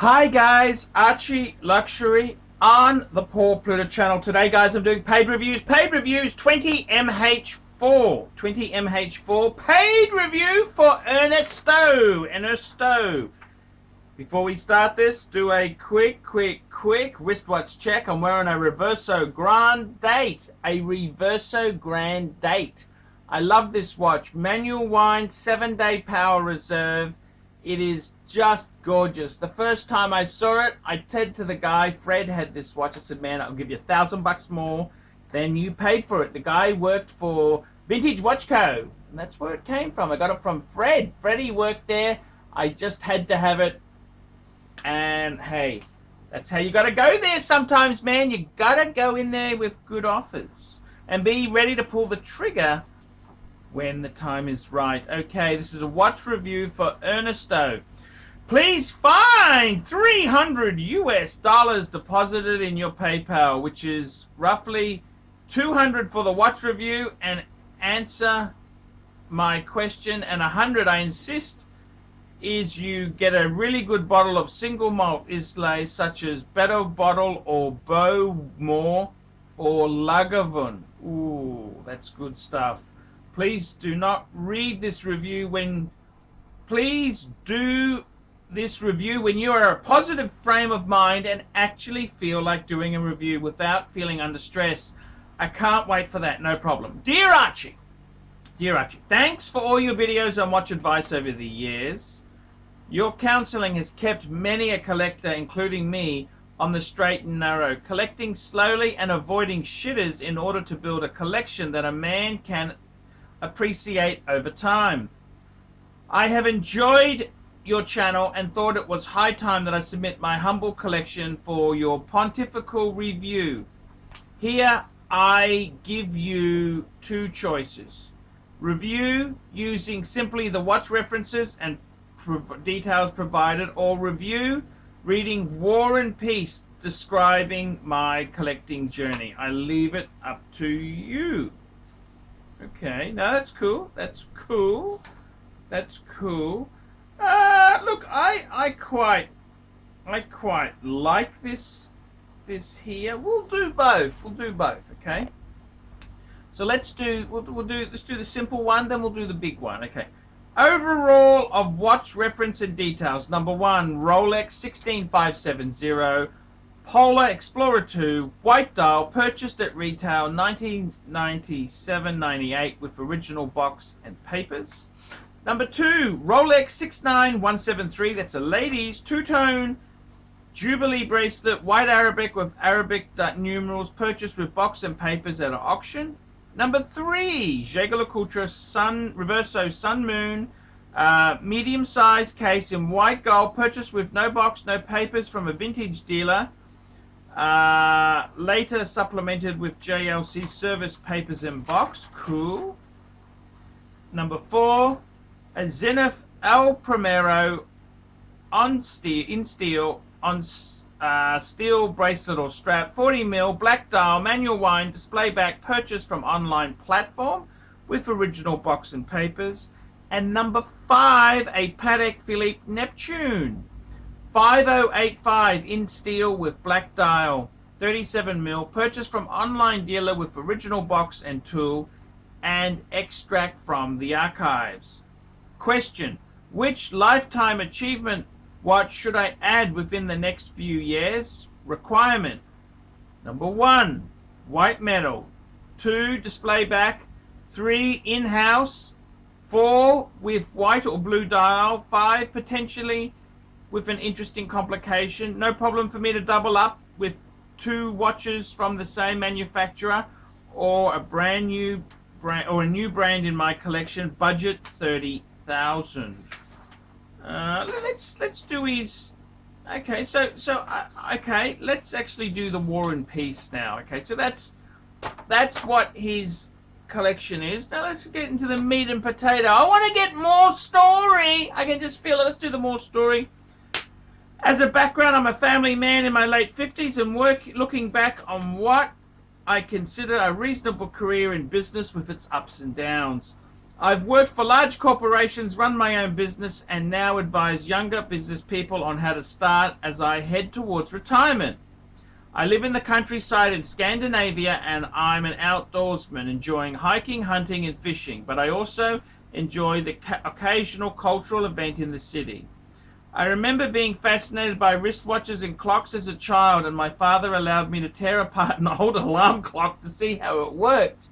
Hi guys, Archie Luxury on the Paul Pluta channel. Today guys, I'm doing paid reviews. Paid reviews 20mh4. 20mh4 paid review for Ernesto. Before we start this, do a quick wristwatch check. I'm wearing a Reverso Grand Date. I love this watch. Manual wind, 7-day power reserve. It is just gorgeous. The first time I saw it, I said to the guy, Fred had this watch. I said, man, I'll give you $1,000 more than you paid for it. The guy worked for Vintage Watch Co. And that's where it came from. I got it from Fred. Freddie worked there. I just had to have it. And hey, that's how you got to go there sometimes, man. You got to go in there with good offers and be ready to pull the trigger when the time is right. Okay, this is a watch review for Ernesto. Please find $300 deposited in your PayPal, which is roughly $200 for the watch review, and answer my question. And $100, I insist, is you get a really good bottle of single malt Islay, such as Better Bottle or Bowmore or Lagavulin. Ooh, that's good stuff. Please do not read this review when... Please do this review when you are in a positive frame of mind and actually feel like doing a review without feeling under stress. I can't wait for that. No problem. Dear Archie, thanks for all your videos on watch advice over the years. Your counseling has kept many a collector, including me, on the straight and narrow, collecting slowly and avoiding shitters in order to build a collection that a man can appreciate over time. I have enjoyed your channel and thought it was high time that I submit my humble collection for your pontifical review. Here I give you two choices: review using simply the watch references and details provided, or review reading War and Peace describing my collecting journey. I leave it up to you. Okay, no, that's cool. Look, I quite like this here. We'll do both. Okay. So let's do the simple one, then we'll do the big one. Okay. Overall of watch reference and details. Number 1, Rolex 16570. Polar Explorer 2, white dial, purchased at retail 1997-98 with original box and papers. Number 2, Rolex 69173, that's a ladies, two-tone Jubilee bracelet, white Arabic with Arabic numerals, purchased with box and papers at an auction. Number 3, Jaeger-LeCoultre Reverso Sun Moon, medium-sized case in white gold, purchased with no box, no papers from a vintage dealer. Later supplemented with JLC service papers and box. Cool. Number 4, a Zenith El Primero in steel bracelet or strap, 40mm, black dial, manual wind, display back, purchased from online platform with original box and papers. And number 5, a Patek Philippe Neptune 5085 in steel with black dial, 37mm, purchased from online dealer with original box and tool, and extract from the archives. Question: which lifetime achievement watch should I add within the next few years? Requirement: number 1, white metal, 2, display back, 3, in-house, 4, with white or blue dial, 5, potentially with an interesting complication. No problem for me to double up with 2 watches from the same manufacturer, or a brand new brand, or a new brand in my collection. Budget $30,000. Let's do his. Okay, okay, let's actually do the War and Peace now. Okay, so that's what his collection is. Now let's get into the meat and potato. I want to get more story. I can just feel it. Let's do the more story. As a background, I'm a family man in my late 50s and looking back on what I consider a reasonable career in business with its ups and downs. I've worked for large corporations, run my own business, and now advise younger business people on how to start as I head towards retirement. I live in the countryside in Scandinavia, and I'm an outdoorsman, enjoying hiking, hunting, and fishing, but I also enjoy the occasional cultural event in the city. I remember being fascinated by wristwatches and clocks as a child, and my father allowed me to tear apart an old alarm clock to see how it worked.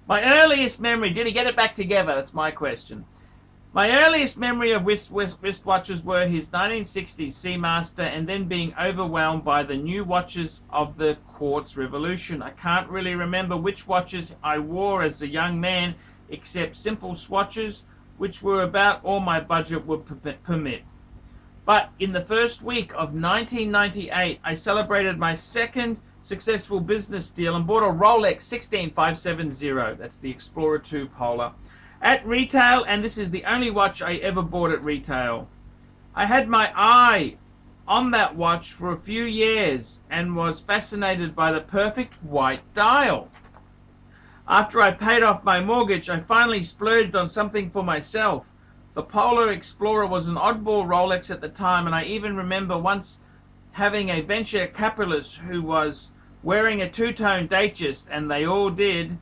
My earliest memory, did he get it back together? That's my question. My earliest memory of wristwatches were his 1960s Seamaster, and then being overwhelmed by the new watches of the quartz revolution. I can't really remember which watches I wore as a young man, except simple swatches, which were about all my budget would permit. But in the first week of 1998, I celebrated my second successful business deal and bought a Rolex 16570. That's the Explorer 2 Polar. At retail, and this is the only watch I ever bought at retail. I had my eye on that watch for a few years and was fascinated by the perfect white dial. After I paid off my mortgage, I finally splurged on something for myself. The Polar Explorer was an oddball Rolex at the time, and I even remember once having a venture capitalist who was wearing a two-tone Datejust, and they all did,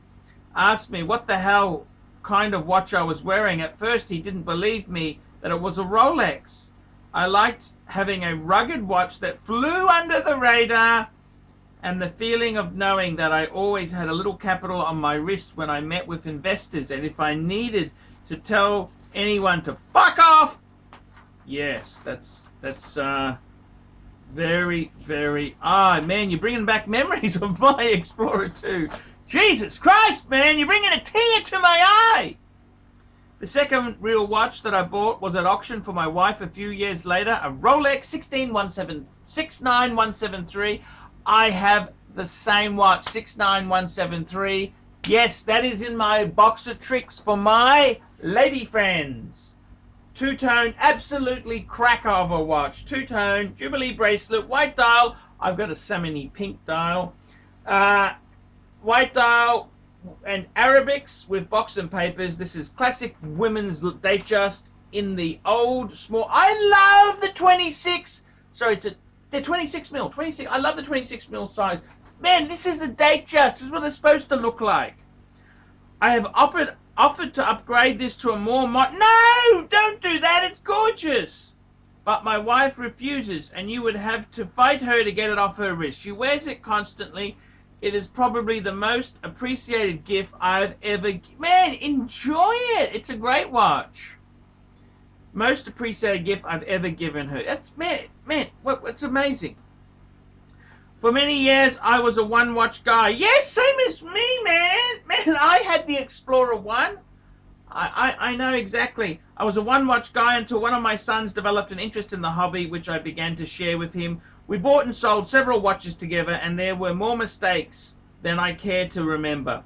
asked me what the hell kind of watch I was wearing. At first he didn't believe me that it was a Rolex. I liked having a rugged watch that flew under the radar, and the feeling of knowing that I always had a little capital on my wrist when I met with investors, and if I needed to tell anyone to fuck off. Yes, that's very, very... man, you're bringing back memories of my Explorer 2. Jesus Christ, man, you're bringing a tear to my eye. The second real watch that I bought was at auction for my wife a few years later, a Rolex 69173. I have the same watch, 69173. Yes, that is in my box of tricks for my lady friends. Two-tone, absolutely cracker of a watch. Two-tone, Jubilee bracelet, white dial. I've got a salmon-y pink dial. White dial and Arabics with box and papers. This is classic women's Datejust in the old small. I love the 26. Sorry, they're 26 mil. 26. I love the 26 mil size. Man, this is a Datejust. This is what it's supposed to look like. I have offered to upgrade this to a more No, don't do that. It's gorgeous. But my wife refuses, and you would have to fight her to get it off her wrist. She wears it constantly. It is probably the most appreciated gift I've ever... Man, enjoy it. It's a great watch. Most appreciated gift I've ever given her. That's... Man, what's amazing. For many years, I was a one-watch guy. Yes, same as me, man. Man, I had the Explorer 1. I know exactly. I was a one-watch guy until one of my sons developed an interest in the hobby, which I began to share with him. We bought and sold several watches together, and there were more mistakes than I care to remember.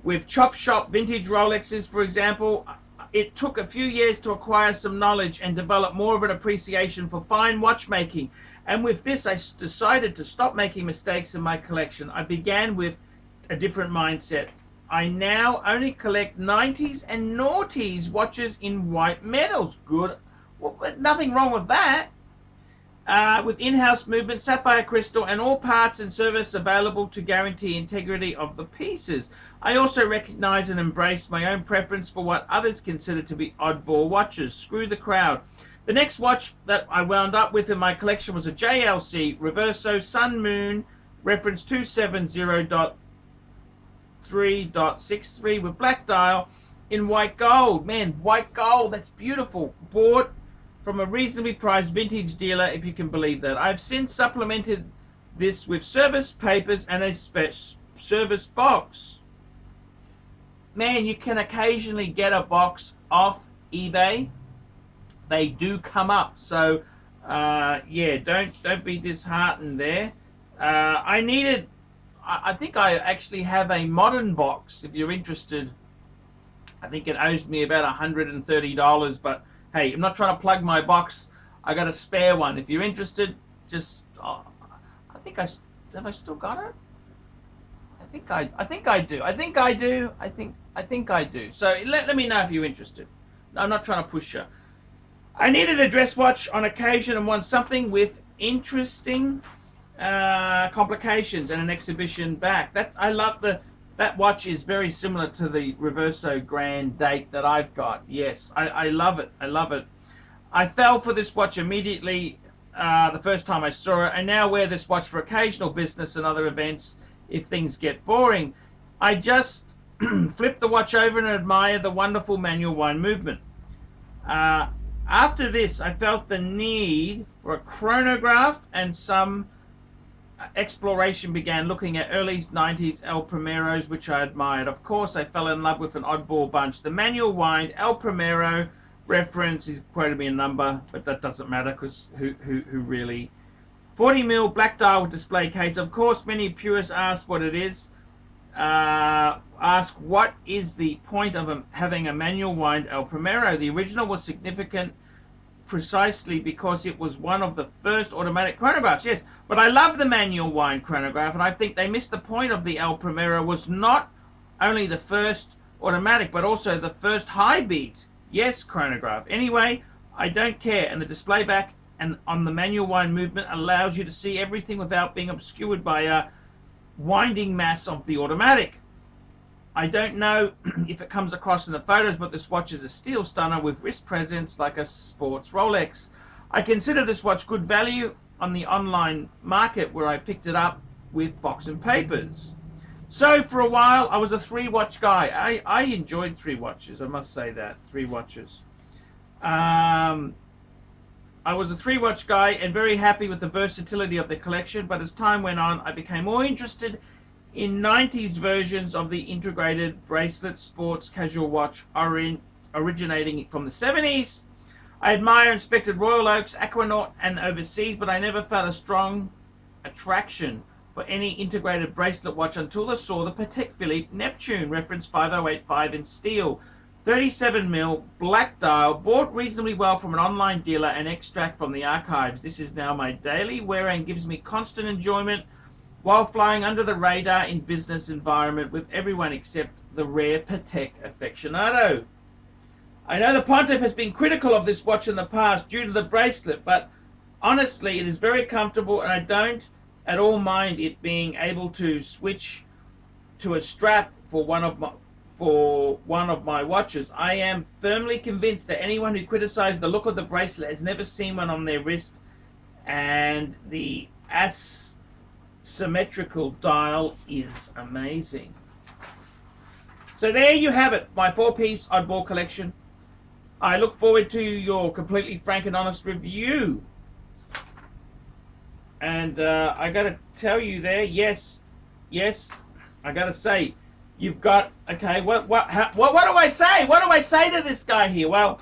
With chop shop vintage Rolexes, for example, it took a few years to acquire some knowledge and develop more of an appreciation for fine watchmaking. And with this, I decided to stop making mistakes in my collection. I began with a different mindset. I now only collect 90s and noughties watches in white metals. Good. Well, nothing wrong with that. With in-house movement, sapphire crystal, and all parts and service available to guarantee integrity of the pieces. I also recognize and embrace my own preference for what others consider to be oddball watches. Screw the crowd. The next watch that I wound up with in my collection was a JLC Reverso Sun Moon reference 270.3.63 with black dial in white gold. Man, white gold, that's beautiful. Bought from a reasonably priced vintage dealer, if you can believe that. I've since supplemented this with service papers and a service box. Man, you can occasionally get a box off eBay. They do come up, so yeah, don't be disheartened there. I think I actually have a modern box, if you're interested. I think it owes me about $130, but hey, I'm not trying to plug my box. I got a spare one. If you're interested, just I think have I still got it? I think I do. I think I do. So let me know if you're interested. I'm not trying to push you. I needed a dress watch on occasion and want something with interesting complications and an exhibition back. I love that watch is very similar to the Reverso Grand Date that I've got. Yes, I love it. I love it. I fell for this watch immediately the first time I saw it. I now wear this watch for occasional business and other events if things get boring. I just flip the watch over and admire the wonderful manual wind movement. After this, I felt the need for a chronograph, and some exploration began, looking at early 90s El Primeros, which I admired. Of course, I fell in love with an oddball bunch. The manual wind El Primero reference, he's quoted me a number, but that doesn't matter because who really. 40mm black dial with display case. Of course, many purists ask what it is. Ask what is the point of having a manual wind El Primero. The original was significant precisely because it was one of the first automatic chronographs. Yes, but I love the manual wind chronograph, and I think they missed the point of the El Primero was not only the first automatic but also the first high beat, yes, chronograph. Anyway, I don't care, and the display back and on the manual wind movement allows you to see everything without being obscured by a winding mass of the automatic. I don't know if it comes across in the photos, but this watch is a steel stunner with wrist presence like a sports Rolex. I consider this watch good value on the online market where I picked it up with box and papers. So for a while I was a 3-watch guy. I enjoyed 3 watches, I must say that. 3 watches. I was a 3-watch guy and very happy with the versatility of the collection, but as time went on I became more interested in 90s versions of the integrated bracelet sports casual watch originating from the 70s. I admire and inspected Royal Oaks, Aquanaut and overseas, but I never felt a strong attraction for any integrated bracelet watch until I saw the Patek Philippe Neptune, reference 5085 in steel. 37mm black dial, bought reasonably well from an online dealer and extract from the archives. This is now my daily wear and gives me constant enjoyment while flying under the radar in business environment with everyone except the rare Patek aficionado. I know the Pontiff has been critical of this watch in the past due to the bracelet, but honestly it is very comfortable and I don't at all mind it being able to switch to a strap for one of my watches. I am firmly convinced that anyone who criticized the look of the bracelet has never seen one on their wrist, and the symmetrical dial is amazing. So there you have it, my 4-piece oddball collection. I look forward to your completely frank and honest review. And I gotta tell you there, yes, I gotta say, you've got, okay, what do I say? What do I say to this guy here? Well,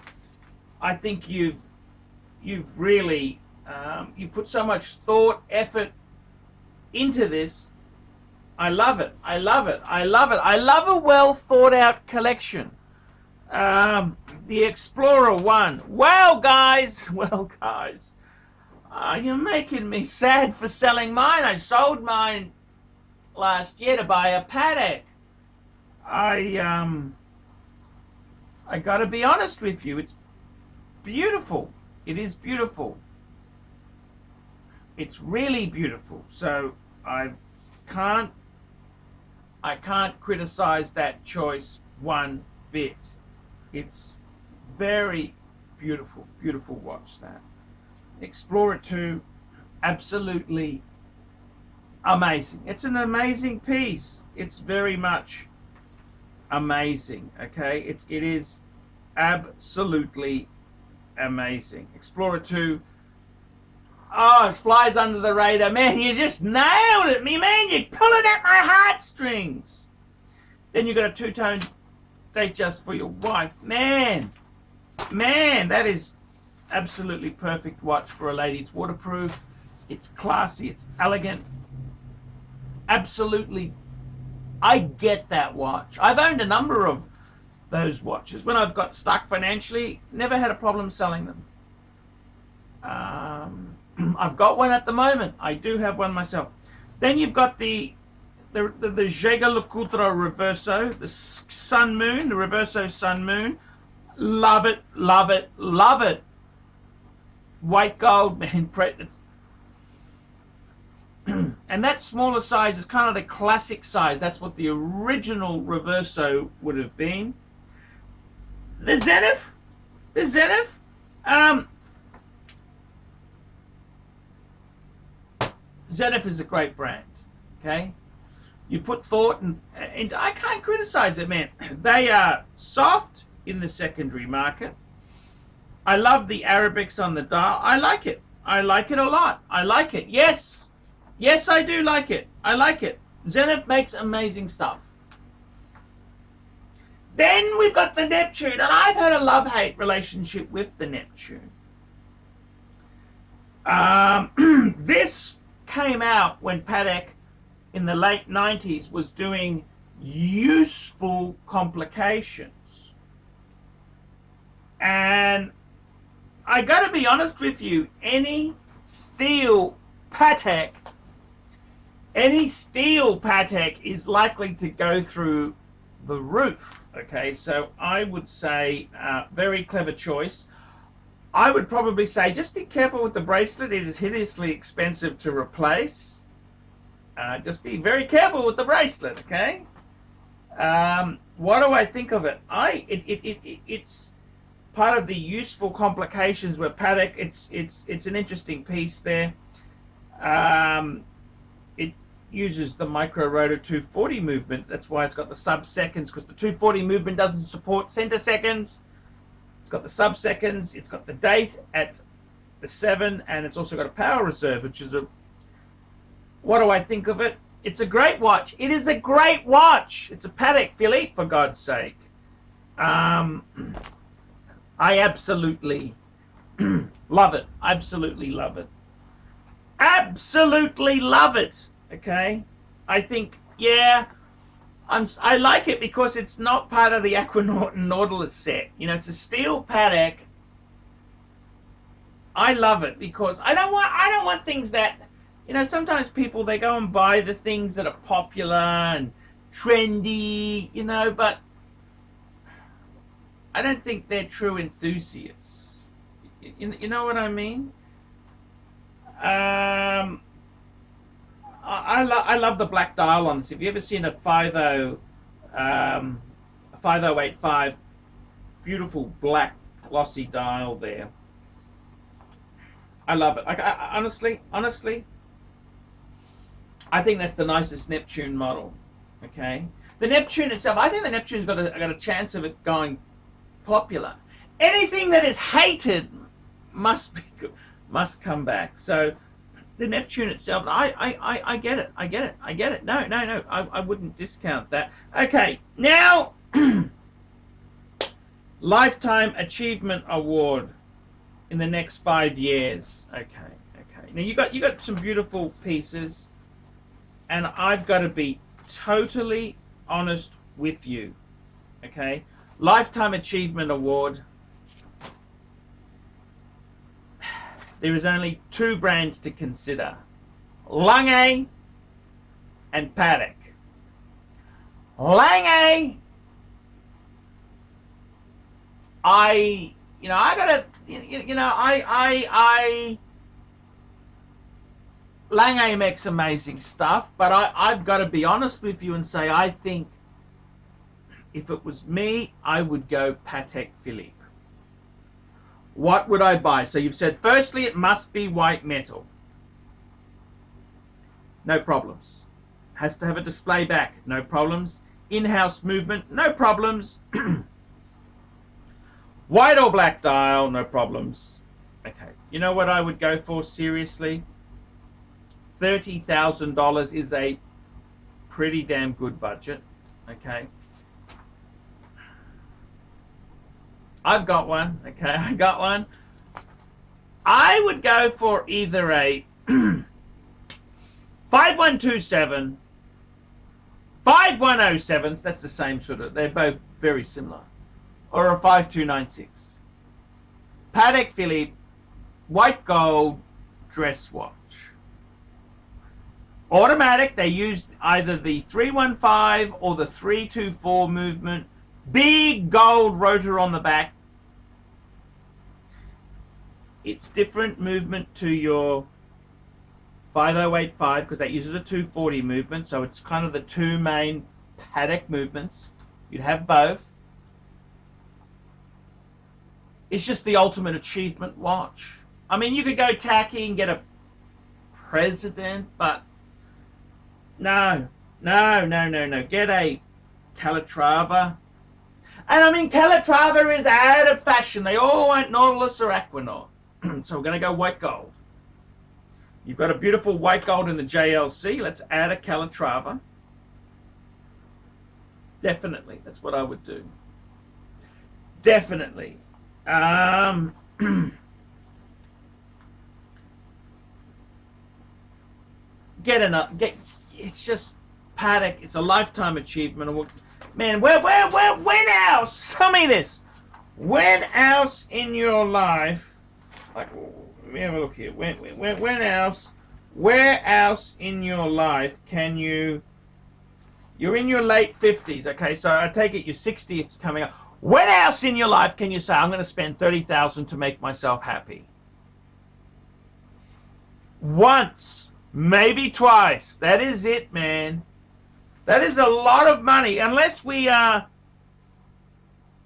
I think you've really you put so much thought, effort into this. I love it. I love it. I love it. I love a well thought out collection. The Explorer 1. Well, guys, you're making me sad for selling mine. I sold mine last year to buy a Patek. I gotta be honest with you. It's beautiful. It is beautiful. It's really beautiful. So I can't criticize that choice one bit. It's very beautiful, beautiful watch. That Explorer 2, absolutely amazing. It's an amazing piece. It's very much amazing. Okay, it is absolutely amazing. Explorer 2. Oh, it flies under the radar. Man, you just nailed it, me man. You're pulling at my heartstrings. Then you got a 2-tone date just for your wife. Man, that is absolutely perfect watch for a lady. It's waterproof. It's classy. It's elegant. Absolutely, I get that watch. I've owned a number of those watches. When I've got stuck financially, never had a problem selling them. I've got one at the moment. I do have one myself. Then you've got the the Jaeger-LeCoultre Reverso, the Sun Moon, the Reverso Sun Moon. Love it, love it, love it. White gold, man. And that smaller size is kind of the classic size. That's what the original Reverso would have been. The Zenith, Zenith is a great brand, okay? You put thought and I can't criticize it, man. They are soft in the secondary market. I love the Arabics on the dial. I like it. I like it a lot. I like it. Yes. Yes, I do like it. I like it. Zenith makes amazing stuff. Then we've got the Neptune, and I've had a love-hate relationship with the Neptune. This came out when Patek in the late 90s was doing useful complications. And I gotta be honest with you, any steel Patek is likely to go through the roof. Okay, so I would say very clever choice. I would probably say just be careful with the bracelet. It is hideously expensive to replace. Just be very careful with the bracelet, okay? What do I think of it? It's part of the useful complications where Patek. It's an interesting piece there. It uses the micro rotor 240 movement. That's why it's got the sub seconds, because the 240 movement doesn't support center seconds. It's got the sub seconds. It's got the date at the 7, and it's also got a power reserve, which is a. What do I think of it? It's a great watch. It is a great watch. It's a Patek Philippe, for God's sake. I absolutely love it. Absolutely love it. Absolutely love it. Okay, I think, yeah, I like it because it's not part of the Aquanaut and Nautilus set. You know, it's a steel Patek. I love it because I don't want things that, you know, sometimes people, they go and buy the things that are popular and trendy, you know, but I don't think they're true enthusiasts. You know what I mean? I love the black dial on this. If you ever seen a 5085, beautiful black glossy dial there. I love it. I honestly, I think that's the nicest Neptune model. Okay, the Neptune itself, I think the Neptune's got a chance of it going popular. Anything that is hated must come back. So the Neptune itself, I get it. No, I wouldn't discount that. Okay, now Lifetime Achievement Award in the next 5 years. Okay. Now you got some beautiful pieces, and I've got to be totally honest with you. Okay, Lifetime Achievement Award. There is only 2 brands to consider: Lange and Patek. Lange, Lange makes amazing stuff, but I've got to be honest with you and say I think if it was me, I would go Patek Philippe. What would I buy? So you've said, firstly, it must be white metal. No problems. Has to have a display back. No problems. In-house movement. No problems. White or black dial. No problems. Okay. You know what I would go for, seriously? $30,000 is a pretty damn good budget. Okay. I've got one. Okay, I got one. I would go for either a 5127, 5107. That's the same sort of. They're both very similar. Or a 5296. Patek Philippe, white gold dress watch. Automatic, they use either the 315 or the 324 movement. Big gold rotor on the back. It's different movement to your 5085 because that uses a 240 movement, so it's kind of the two main paddock movements. You'd have both. It's just the ultimate achievement watch. I mean, you could go tacky and get a president, but no. Get a Calatrava. And I mean, Calatrava is out of fashion. They all want Nautilus or Aquanaut. So we're going to go white gold. You've got a beautiful white gold in the JLC. Let's add a Calatrava. Definitely. That's what I would do. Definitely. It's just paddock. It's a lifetime achievement. Man, when else? Tell me this. When else in your life, like, let me have a look here. When else? Where else in your life can you? You're in your late 50s, okay? So I take it your 60th coming up. When else in your life can you say, I'm going to spend $30,000 to make myself happy? Once, maybe twice. That is it, man. That is a lot of money. Unless we are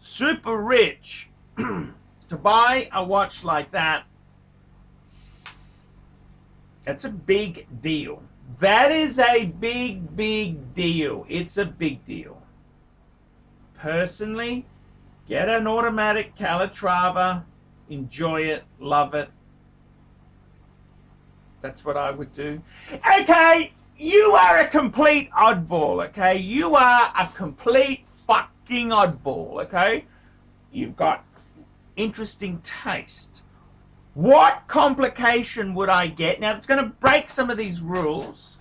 super rich to buy a watch like that, that's a big deal. That is a big deal. It's a big deal. Personally, get an automatic Calatrava, enjoy it, love it. That's what I would do. Okay, you are a complete oddball, okay? You are a complete fucking oddball, okay? You've got interesting taste. What complication would I get? Now, it's going to break some of these rules,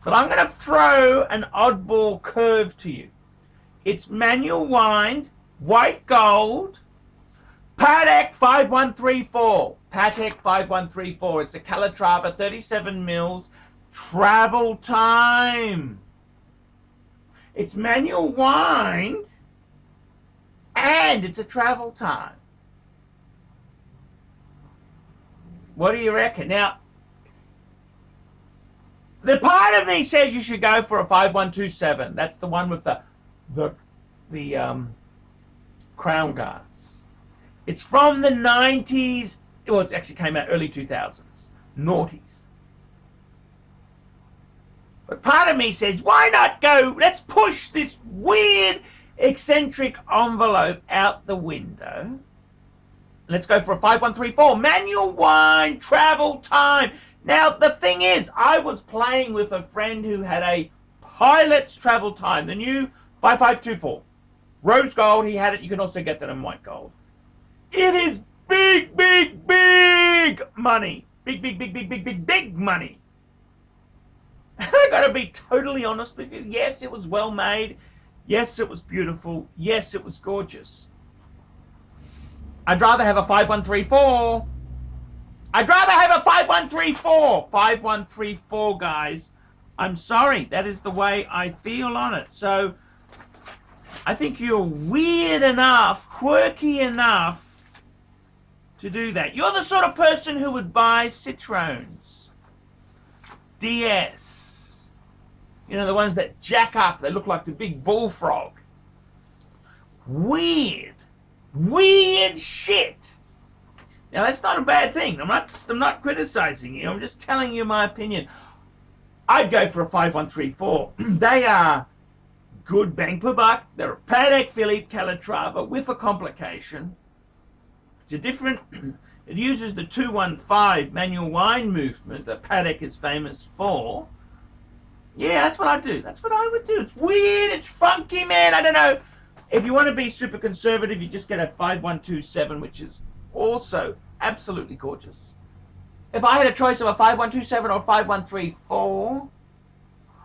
but I'm going to throw an oddball curve to you. It's manual wind, white gold, Patek 5134. Patek 5134. It's a Calatrava, 37 mils, travel time. It's manual wind, and it's a travel time. What do you reckon? Now, the part of me says you should go for a 5127. That's the one with the crown guards. It's from the 90s. Well, it actually came out early 2000s. Noughties. But part of me says, why not go? Let's push this weird, eccentric envelope out the window. Let's go for a 5134. Manual wind, travel time. Now, the thing is, I was playing with a friend who had a pilot's travel time, the new 5524. Rose gold, he had it. You can also get that in white gold. It is big money. Big money. I gotta be totally honest with you. Yes, it was well made. Yes, it was beautiful. Yes, it was gorgeous. I'd rather have a 5134. I'd rather have a 5134. 5134, guys. I'm sorry. That is the way I feel on it. So, I think you're weird enough, quirky enough to do that. You're the sort of person who would buy Citroens, DS. You know, the ones that jack up. They look like the big bullfrog. Weird shit. Now, that's not a bad thing. I'm not criticizing you. I'm just telling you my opinion. I'd go for a 5134. They are good bang per buck. They're a Patek Philippe Calatrava with a complication. It's a different. It uses the 215 manual wind movement that Patek is famous for. Yeah, that's what I do. That's what I would do. It's weird. It's funky, man. I don't know. If you want to be super conservative, you just get a 5127, which is also absolutely gorgeous. If I had a choice of a 5127 or 5134,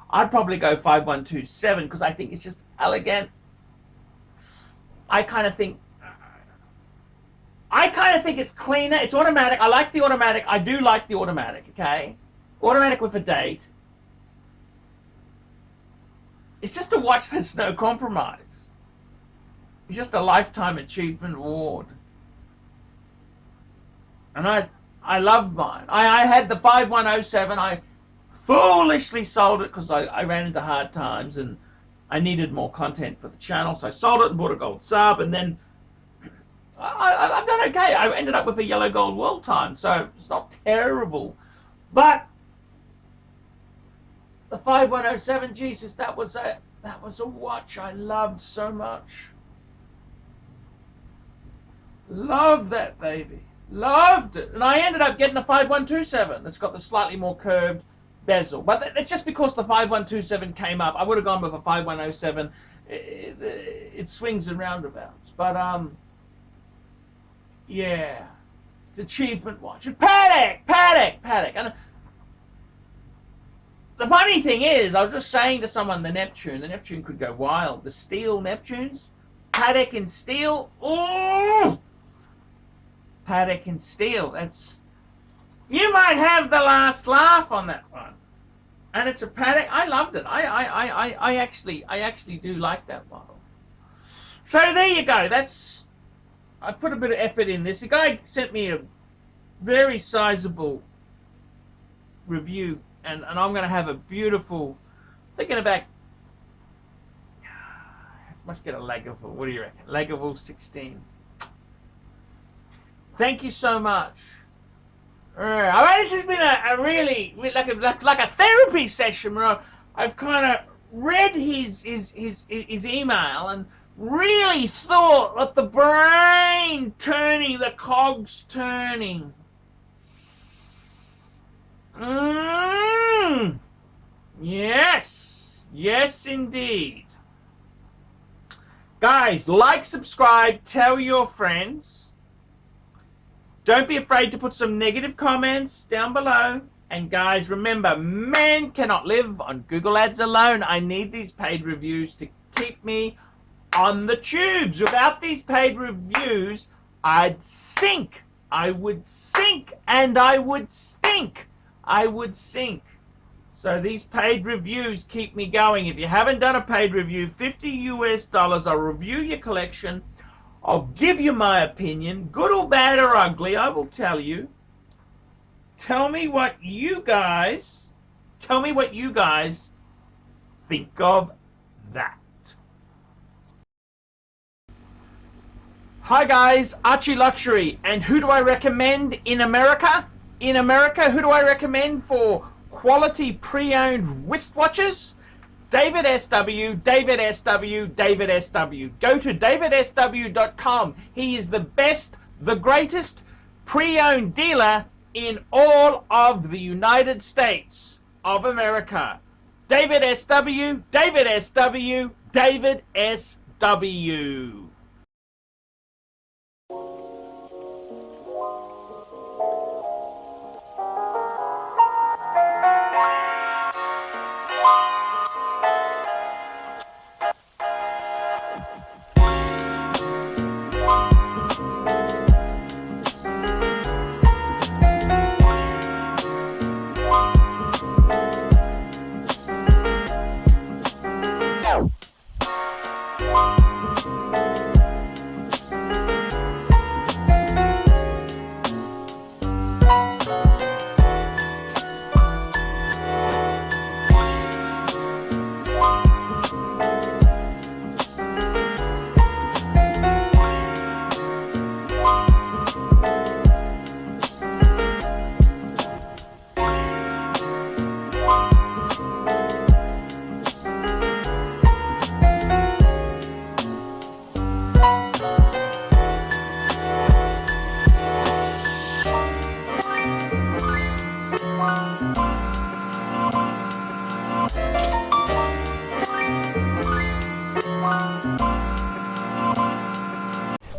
I'd probably go 5127 because I think it's just elegant. I kind of think it's cleaner. It's automatic. I like the automatic. I do like the automatic, okay? Automatic with a date. It's just a watch that's no compromise. It's just a lifetime achievement award. And I love mine. I had the 5107. I foolishly sold it because I ran into hard times and I needed more content for the channel. So I sold it and bought a gold sub, and then I've done okay. I ended up with a yellow gold world time, so it's not terrible. But the 5107, Jesus, that was a watch I loved so much. Loved that baby. Loved it. And I ended up getting a 5127 that's got the slightly more curved bezel. But it's just because the 5127 came up. I would have gone with a 5107. It swings and roundabouts. But, yeah. It's achievement watch. Paddock! And the funny thing is, I was just saying to someone, the Neptune could go wild. The steel Neptunes, Paddock and steel, oh! Paddock and steel, that's, you might have the last laugh on that one. And it's a Paddock. I loved it. I actually do like that model. So there you go. I put a bit of effort in this. The guy sent me a very sizable review, and I'm going to have a beautiful, thinking about, must get a Lagavulin. What do you reckon? Lagavulin 16. Thank you so much. This has been a really like a therapy session where I've kind of read his email and really thought, let the brain turning, the cogs turning. Yes indeed. Guys, like, subscribe, tell your friends. Don't be afraid to put some negative comments down below. And guys, remember, man cannot live on Google Ads alone. I need these paid reviews to keep me on the tubes. Without these paid reviews, I'd sink. I would sink, and I would stink. I would sink. So these paid reviews keep me going. If you haven't done a paid review, $50 US, I'll review your collection. I'll give you my opinion, good or bad or ugly, I will tell you. Tell me what you guys think of that. Hi guys, ArchieLuxury, and who do I recommend in America? In America, who do I recommend for quality pre-owned wristwatches? David SW. Go to davidsw.com. He is the best, the greatest pre-owned dealer in all of the United States of America. David SW.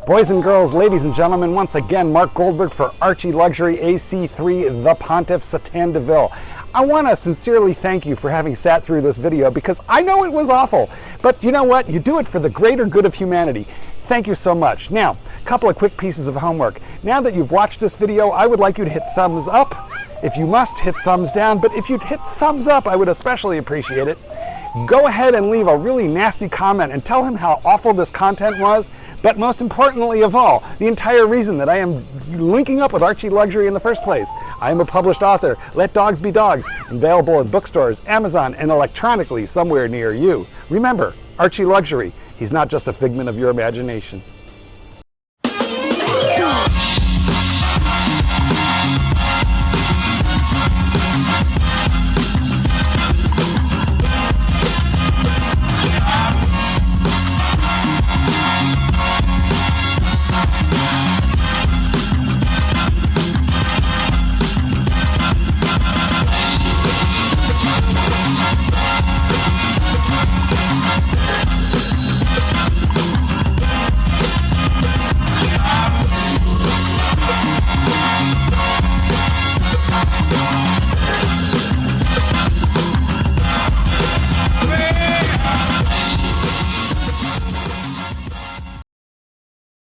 Boys and girls, ladies and gentlemen, once again, Mark Goldberg for ArchieLuxury AC3, the Pontiff Satan Deville. I want to sincerely thank you for having sat through this video because I know it was awful, but you know what? You do it for the greater good of humanity. Thank you so much. Now, a couple of quick pieces of homework. Now that you've watched this video, I would like you to hit thumbs up If you must, hit thumbs down, but if you'd hit thumbs up, I would especially appreciate it. Go ahead and leave a really nasty comment and tell him how awful this content was, but most importantly of all, the entire reason that I am linking up with ArchieLuxury in the first place. I am a published author. Let Dogs Be Dogs, available in bookstores, Amazon, and electronically somewhere near you. Remember, ArchieLuxury, he's not just a figment of your imagination.